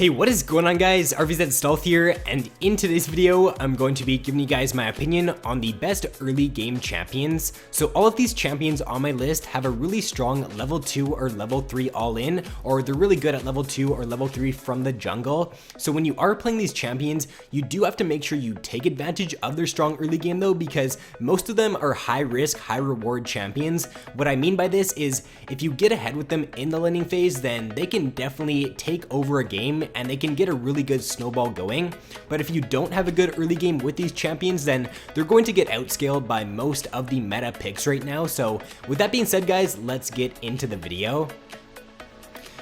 Hey, what is going on guys? RvzStealth here, and in today's video, I'm going to be giving you guys my opinion on the best early game champions. So all of these champions on my list have a really strong level 2 or level 3 all in, or they're really good at level 2 or level 3 from the jungle. So when you are playing these champions, you do have to make sure you take advantage of their strong early game though, because most of them are high risk, high reward champions. What I mean by this is if you get ahead with them in the laning phase, then they can definitely take over a game and they can get a really good snowball going. But if you don't have a good early game with these champions, then they're going to get outscaled by most of the meta picks right now. So with that being said guys, let's get into the video.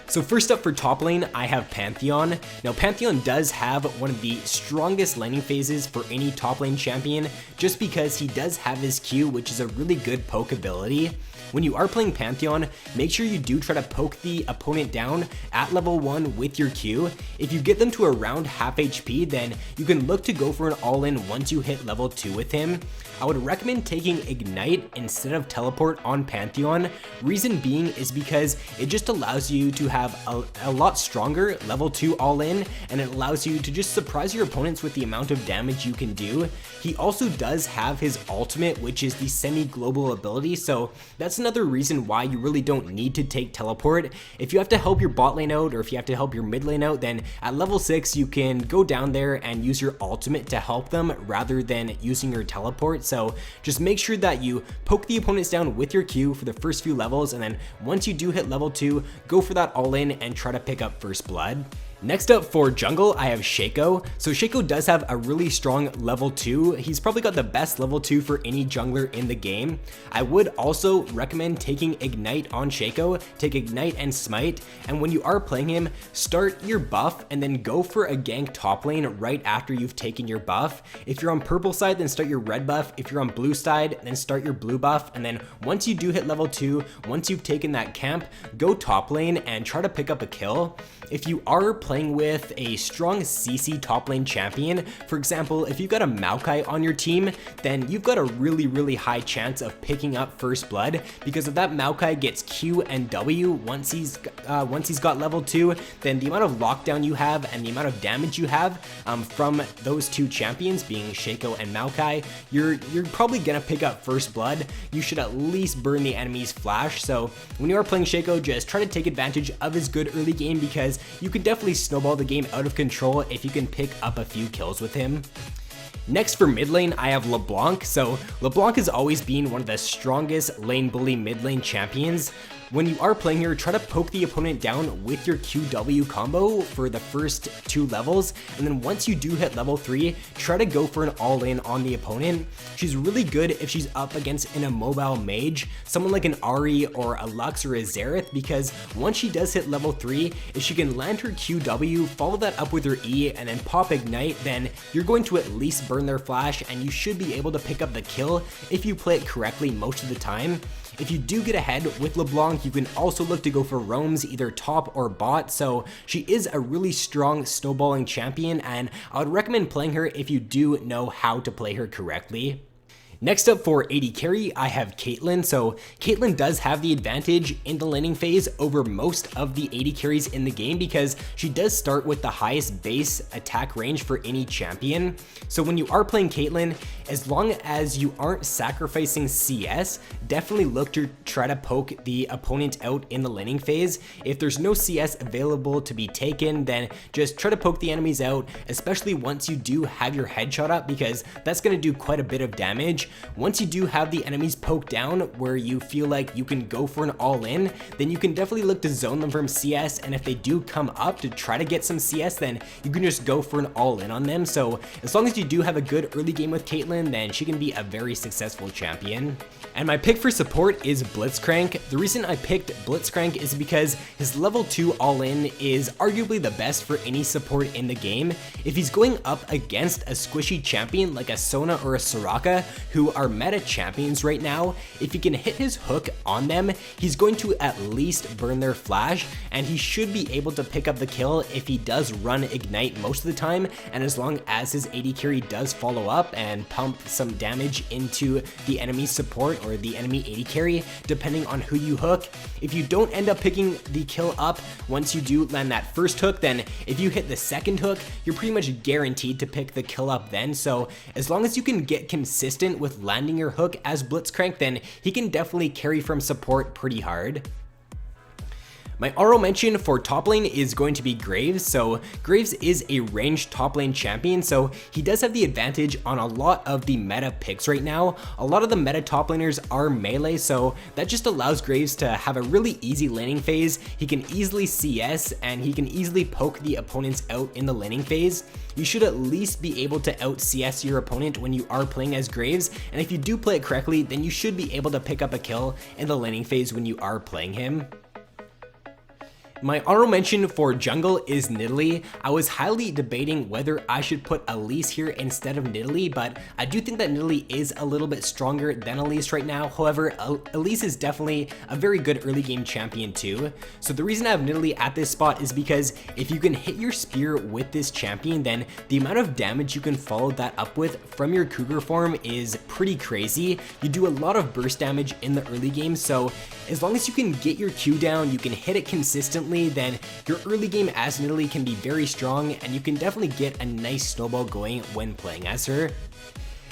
So first up for top lane, I have Pantheon. Now Pantheon does have one of the strongest laning phases for any top lane champion, just because he does have his Q, which is a really good poke ability. When you are playing Pantheon, make sure you do try to poke the opponent down at level 1 with your Q. If you get them to around half HP, then you can look to go for an all-in once you hit level 2 with him. I would recommend taking Ignite instead of Teleport on Pantheon. Reason being is because it just allows you to have a lot stronger level 2 all-in, and it allows you to just surprise your opponents with the amount of damage you can do. He also does have his ultimate, which is the semi-global ability, so that's another reason why you really don't need to take Teleport. If you have to help your bot lane out, or if you have to help your mid lane out, then at level 6 you can go down there and use your ultimate to help them rather than using your Teleport. So just make sure that you poke the opponents down with your Q for the first few levels, and then once you do hit level 2, go for that all in and try to pick up first blood. Next up for jungle, I have Shaco. So Shaco does have a really strong level 2. He's probably got the best level 2 for any jungler in the game. I would also recommend taking Ignite on Shaco. Take Ignite and Smite, and when you are playing him, start your buff and then go for a gank top lane right after you've taken your buff. If you're on purple side, then start your red buff. If you're on blue side, then start your blue buff, and then once you do hit level 2, once you've taken that camp, go top lane and try to pick up a kill. If you are playing with a strong CC top lane champion, for example, if you've got a Maokai on your team, then you've got a really high chance of picking up first blood, because if that Maokai gets Q and W once he's got level 2, then the amount of lockdown you have and the amount of damage you have from those two champions, being Shaco and Maokai, you're probably gonna pick up first blood. You should at least burn the enemy's flash. So when you are playing Shaco, just try to take advantage of his good early game, because you can definitely snowball the game out of control if you can pick up a few kills with him. Next for mid lane, I have Leblanc. So Leblanc has always been one of the strongest lane bully mid lane champions. When you are playing here, try to poke the opponent down with your QW combo for the first 2 levels, and then once you do hit level 3, try to go for an all-in on the opponent. She's really good if she's up against an immobile mage, someone like an Ahri or a Lux or a Xerath, because once she does hit level 3, if she can land her QW, follow that up with her E, and then pop Ignite, then you're going to at least burn their flash, and you should be able to pick up the kill if you play it correctly most of the time. If you do get ahead with Leblanc, you can also look to go for roams, either top or bot, so she is a really strong snowballing champion, and I would recommend playing her if you do know how to play her correctly. Next up for AD carry, I have Caitlyn. So Caitlyn does have the advantage in the laning phase over most of the AD carries in the game, because she does start with the highest base attack range for any champion. So when you are playing Caitlyn, as long as you aren't sacrificing CS, definitely look to try to poke the opponent out in the laning phase. If there's no CS available to be taken, then just try to poke the enemies out, especially once you do have your headshot up, because that's going to do quite a bit of damage. Once you do have the enemies poked down where you feel like you can go for an all-in, then you can definitely look to zone them from CS, and if they do come up to try to get some CS, then you can just go for an all-in on them. So as long as you do have a good early game with Caitlyn, then she can be a very successful champion. And my pick for support is Blitzcrank. The reason I picked Blitzcrank is because his level 2 all-in is arguably the best for any support in the game. If he's going up against a squishy champion like a Sona or a Soraka, who who are meta champions right now, if he can hit his hook on them, he's going to at least burn their flash, and he should be able to pick up the kill if he does run ignite most of the time, and as long as his AD carry does follow up and pump some damage into the enemy support or the enemy AD carry, depending on who you hook. If you don't end up picking the kill up once you do land that first hook, then if you hit the second hook, you're pretty much guaranteed to pick the kill up then. So as long as you can get consistent with landing your hook as Blitzcrank, then he can definitely carry from support pretty hard. My honorable mention for top lane is going to be Graves. So Graves is a ranged top lane champion, so he does have the advantage on a lot of the meta picks right now. A lot of the meta top laners are melee, so that just allows Graves to have a really easy laning phase. He can easily CS and he can easily poke the opponents out in the laning phase. You should at least be able to out CS your opponent when you are playing as Graves, and if you do play it correctly, then you should be able to pick up a kill in the laning phase when you are playing him. My honorable mention for jungle is Nidalee. I was highly debating whether I should put Elise here instead of Nidalee, but I do think that Nidalee is a little bit stronger than Elise right now. However, Elise is definitely a very good early game champion too. So the reason I have Nidalee at this spot is because if you can hit your spear with this champion, then the amount of damage you can follow that up with from your Cougar form is pretty crazy. You do a lot of burst damage in the early game, so as long as you can get your Q down, you can hit it consistently, then your early game as Nidalee can be very strong, and you can definitely get a nice snowball going when playing as her.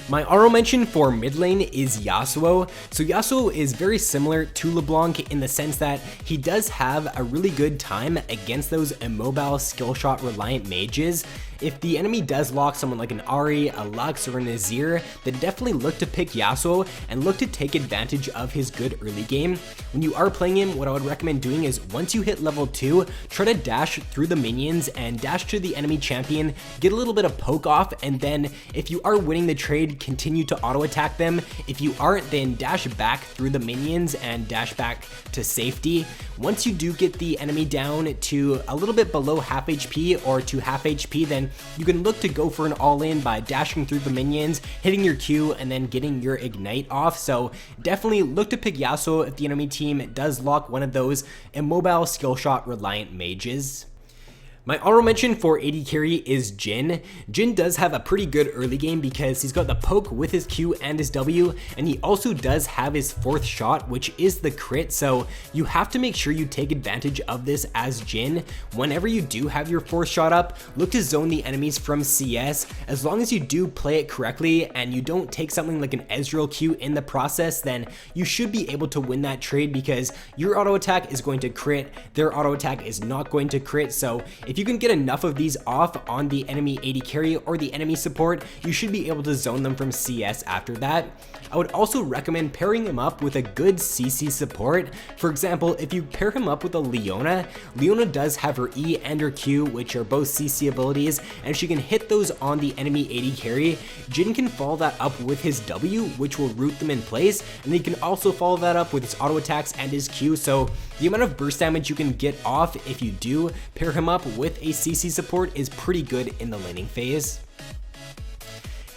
My honorable mention for mid lane is Yasuo. So Yasuo is very similar to Leblanc in the sense that he does have a really good time against those immobile skill shot reliant mages. If the enemy does lock someone like an Ahri, a Lux, or an Azir, then definitely look to pick Yasuo and look to take advantage of his good early game. When you are playing him, what I would recommend doing is once you hit level 2, try to dash through the minions and dash to the enemy champion, get a little bit of poke off, and then if you are winning the trade, continue to auto attack them. If you aren't, then dash back through the minions and dash back to safety. Once you do get the enemy down to a little bit below half HP or to half HP, then you can look to go for an all-in by dashing through the minions, hitting your Q, and then getting your ignite off. So definitely look to pick Yasuo if the enemy team does lock one of those immobile skill shot reliant mages. My honorable mention for AD carry is Jhin. Jhin does have a pretty good early game because he's got the poke with his Q and his W, and he also does have his fourth shot, which is the crit, so you have to make sure you take advantage of this as Jhin. Whenever you do have your fourth shot up, look to zone the enemies from CS. As long as you do play it correctly and you don't take something like an Ezreal Q in the process, then you should be able to win that trade because your auto attack is going to crit, their auto attack is not going to crit. So if you can get enough of these off on the enemy AD carry or the enemy support, you should be able to zone them from CS after that. I would also recommend pairing him up with a good CC support. For example, if you pair him up with a Leona, Leona does have her E and her Q, which are both CC abilities, and she can hit those on the enemy AD carry. Jhin can follow that up with his W, which will root them in place, and he can also follow that up with his auto attacks and his Q, so the amount of burst damage you can get off if you do pair him up with a CC support is pretty good in the laning phase.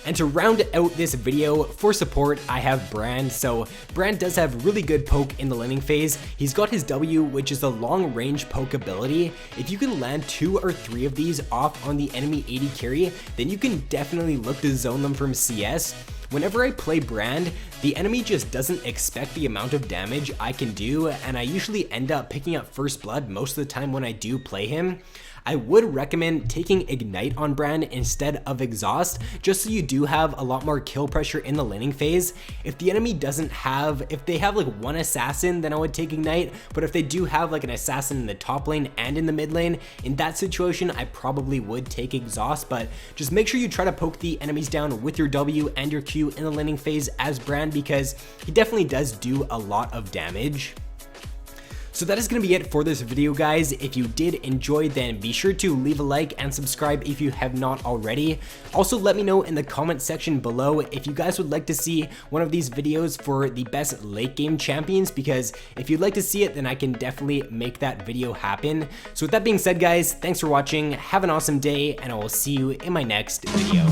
And to round out this video, for support, I have Brand. So Brand does have really good poke in the laning phase. He's got his W, which is the long range poke ability. If you can land 2 or 3 of these off on the enemy AD carry, then you can definitely look to zone them from CS. Whenever I play Brand, the enemy just doesn't expect the amount of damage I can do, and I usually end up picking up first blood most of the time when I do play him. I would recommend taking Ignite on Brand instead of Exhaust, just so you do have a lot more kill pressure in the laning phase. If the enemy doesn't have, if they have like one assassin, then I would take Ignite, but if they do have like an assassin in the top lane and in the mid lane, in that situation, I probably would take Exhaust, but just make sure you try to poke the enemies down with your W and your Q in the laning phase as Brand, because he definitely does do a lot of damage. So that is going to be it for this video, guys. If you did enjoy, then be sure to leave a like and subscribe if you have not already. Also, let me know in the comment section below if you guys would like to see one of these videos for the best late game champions, because if you'd like to see it, then I can definitely make that video happen. So with that being said, guys, thanks for watching, have an awesome day, and I will see you in my next video.